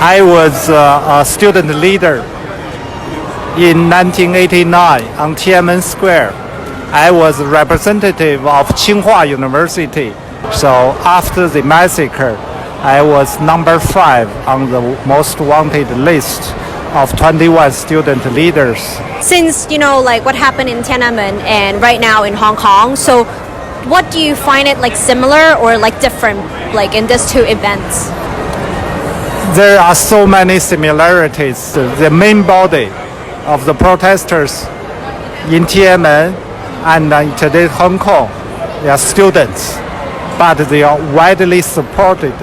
I was a student leader in 1989 on Tiananmen Square. I was representative of Tsinghua University. So after the massacre, I was number 5 on the most wanted list of 21 student leaders. Since, like what happened in Tiananmen and right now in Hong Kong, so what do you find it like similar or like different like in these two events? There are so many similarities. The main body of the protesters in Tiananmen and in today's Hong Kong, they are students, but they are widely supported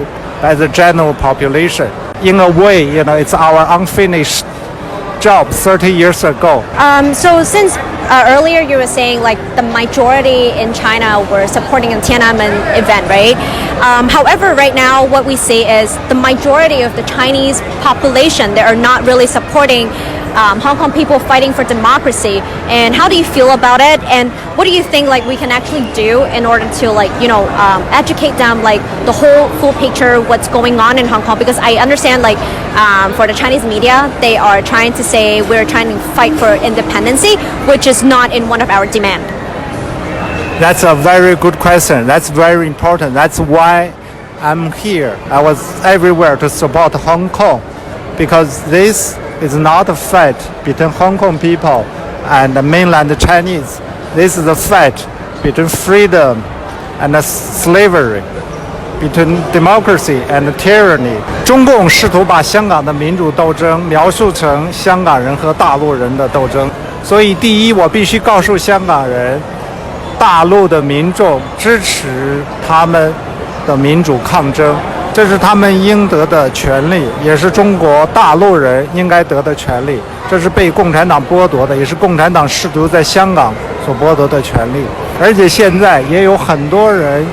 by the general population. In a way, it's our unfinished job 30 years ago. So since earlier you were saying like the majority in China were supporting the Tiananmen event, right? However, right now what we see is the majority of the Chinese population, they are not really supporting Hong Kong people fighting for democracy. And how do you feel about it? And what do you think like we can actually do in order to educate them like the whole full picture what's going on in Hong Kong? Because I understand like for the Chinese media, they are trying to say we're trying to fight for independency, which is not in one of our demand. That's a very good question. That's very important. That's why I'm here. I was everywhere to support Hong Kong, because this is not a fight between Hong Kong people and the mainland Chinese. This is a fight between freedom and slavery, between democracy and tyranny. 中共试图把香港的民主斗争描述成香港人和大陆人的斗争，所以第一，我必须告诉香港人，大陆的民众支持他们的民主抗争，这是他们应得的权利，也是中国大陆人应该得的权利。这是被共产党剥夺的，也是共产党试图在香港所剥夺的权利。而且现在也有很多人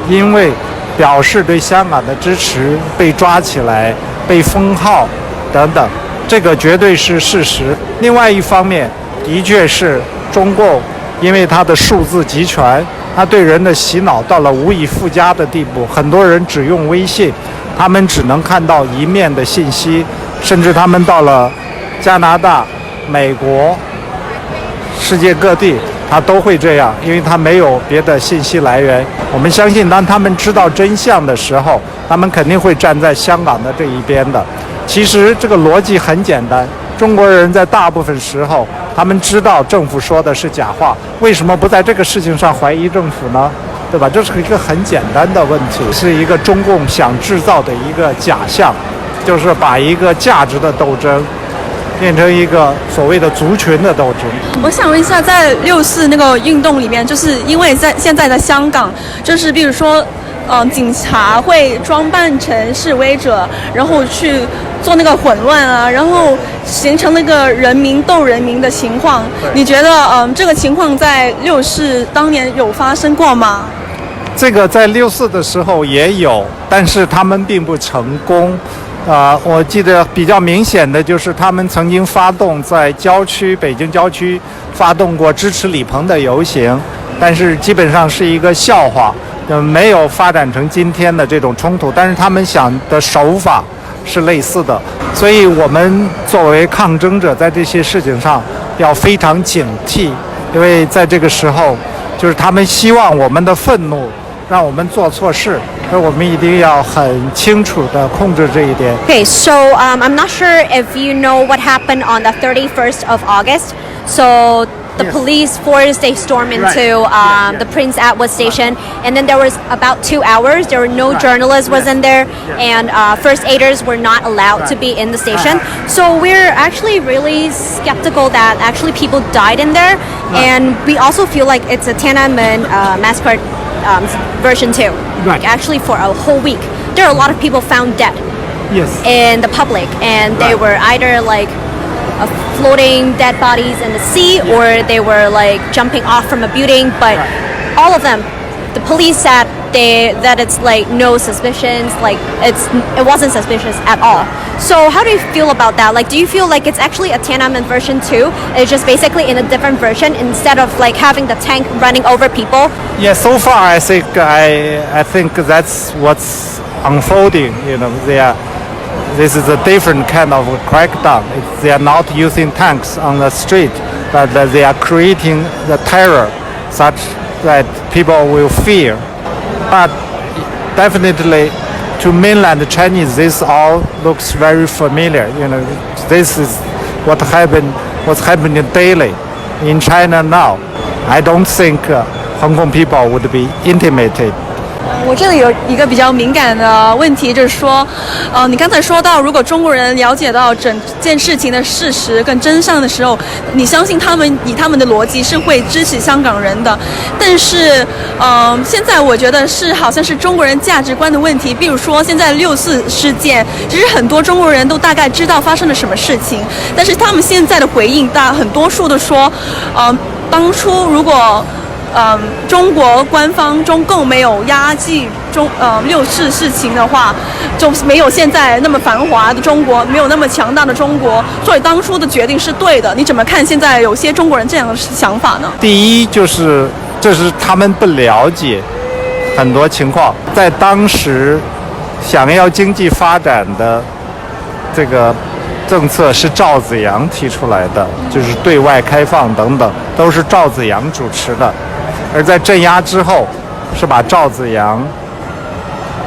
因为表示对香港的支持被抓起来、被封号等等，这个绝对是事实。另外一方面，的确是中共因为它的数字集权，它对人的洗脑到了无以复加的地步。很多人只用微信，他们只能看到一面的信息，甚至他们到了加拿大、美国、世界各地，他都会这样，因为他没有别的信息来源。我们相信，当他们知道真相的时候，他们肯定会站在香港的这一边的。其实这个逻辑很简单，中国人在大部分时候，他们知道政府说的是假话，为什么不在这个事情上怀疑政府呢？对吧？这是一个很简单的问题，是一个中共想制造的一个假象，就是把一个价值的斗争变成一个所谓的族群的斗争。我想问一下，在6·4那个运动里面，就是因为在现在的香港，就是比如说，警察会装扮成示威者，然后去做那个混乱啊，然后形成那个人民斗人民的情况。你觉得，这个情况在6·4当年有发生过吗？这个在6·4的时候也有，但是他们并不成功。我记得比较明显的就是他们曾经发动在郊区，北京郊区发动过支持李鹏的游行，但是基本上是一个笑话，没有发展成今天的这种冲突。但是他们想的手法是类似的，所以我们作为抗争者，在这些事情上要非常警惕，因为在这个时候，就是他们希望我们的愤怒让我们做错事，所以我们一定要很清楚地控制这一点。Okay, so I'm not sure if you know what happened on the 31st of August. So the police forced a storm into the Prince Edward Station, and then there was about 2 hours. There were no journalists was in there, and first aiders were not allowed to be in the station. So we're actually really skeptical that actually people died in there, and we also feel like it's a Tienanmen Massacre version 2. Like actually for a whole week, there are a lot of people found dead in the public, and they were either like floating dead bodies in the sea, or they were like jumping off from a building. But all of them, the police said that it's like no suspicions, like it wasn't suspicious at all. So how do you feel about that? Like, do you feel like it's actually a Tiananmen version 2? It's just basically in a different version instead of like having the tank running over people? Yeah, so far I think that's what's unfolding. They this is a different kind of crackdown. They are not using tanks on the street, but they are creating the terror such that people will fear. But definitely to mainland Chinese, this all looks very familiar. This is what's happening daily in China now. I don't think Hong Kong people would be intimidated. 我这里有一个比较敏感的问题，就是说，你刚才说到，如果中国人了解到整件事情的事实跟真相的时候，你相信他们以他们的逻辑是会支持香港人的。但是，现在我觉得好像是中国人价值观的问题。比如说，现在6·4事件，其实很多中国人都大概知道发生了什么事情，但是他们现在的回应，很多数的说，当初如果中国官方中共没有压制6·4事情的话，就没有现在那么繁华的中国，没有那么强大的中国，所以当初的决定是对的。你怎么看现在有些中国人这样的想法呢？第一就是这是他们不了解很多情况，在当时想要经济发展的这个政策是赵紫阳提出来的，就是对外开放等等，都是赵紫阳主持的。而在镇压之后，是把赵紫阳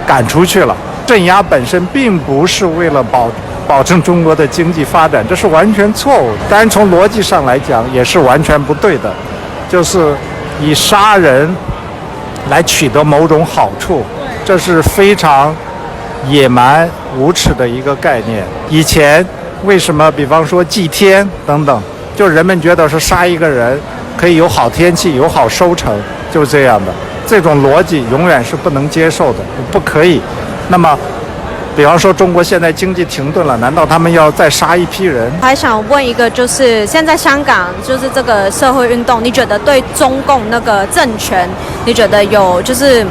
赶出去了。镇压本身并不是为了保证中国的经济发展，这是完全错误的。当然，从逻辑上来讲，也是完全不对的，就是以杀人来取得某种好处，这是非常野蛮无耻的一个概念。以前为什么，比方说祭天等等，就人们觉得是杀一个人可以有好天气、有好收成，就是这样的。这种逻辑永远是不能接受的，不可以。那么，比方说中国现在经济停顿了，难道他们要再杀一批人？还想问一个，就是现在香港就是这个社会运动，你觉得对中共那个政权，你觉得就是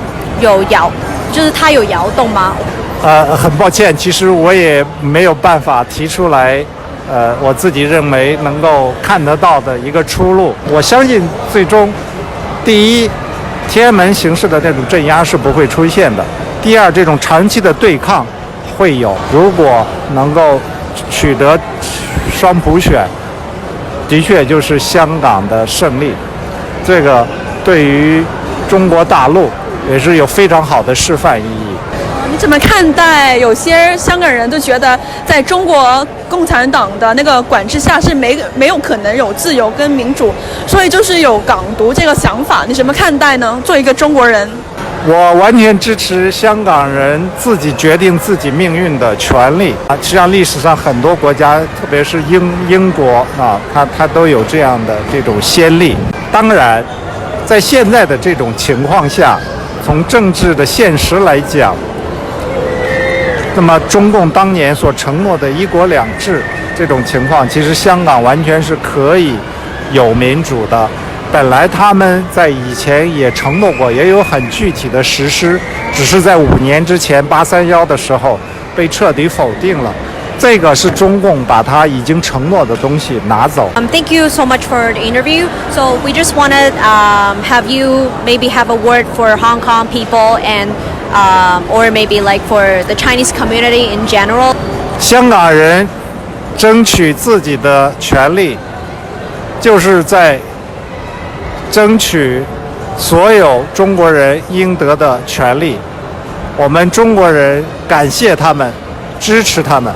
它有摇动吗？很抱歉，其实我也没有办法提出来。我自己认为能够看得到的一个出路。我相信最终，第一，天安门形式的那种镇压是不会出现的；第二，这种长期的对抗会有。如果能够取得双普选，的确就是香港的胜利。这个对于中国大陆也是有非常好的示范意义。你怎么看待有些香港人都觉得在中国共产党的那个管制下是没有可能有自由跟民主，所以就是有港独这个想法，你怎么看待呢？作为一个中国人，我完全支持香港人自己决定自己命运的权利啊！实际上历史上很多国家，特别是英国啊，它都有这样的这种先例。当然，在现在的这种情况下，从政治的现实来讲，那么中共当年所承诺的一国两制这种情况，其实香港完全是可以有民主的。本来他们在以前也承诺过，也有很具体的实施，只是在5年之前831的时候被彻底否定了。这个是中共把他已经承诺的东西拿走。Thank you so much for the interview. So we just wanted have you maybe have a word for Hong Kong people and or maybe like for the Chinese community in general. 香港人争取自己的权利，就是在争取所有中国人应得的权利。我们中国人感谢他们，支持他们。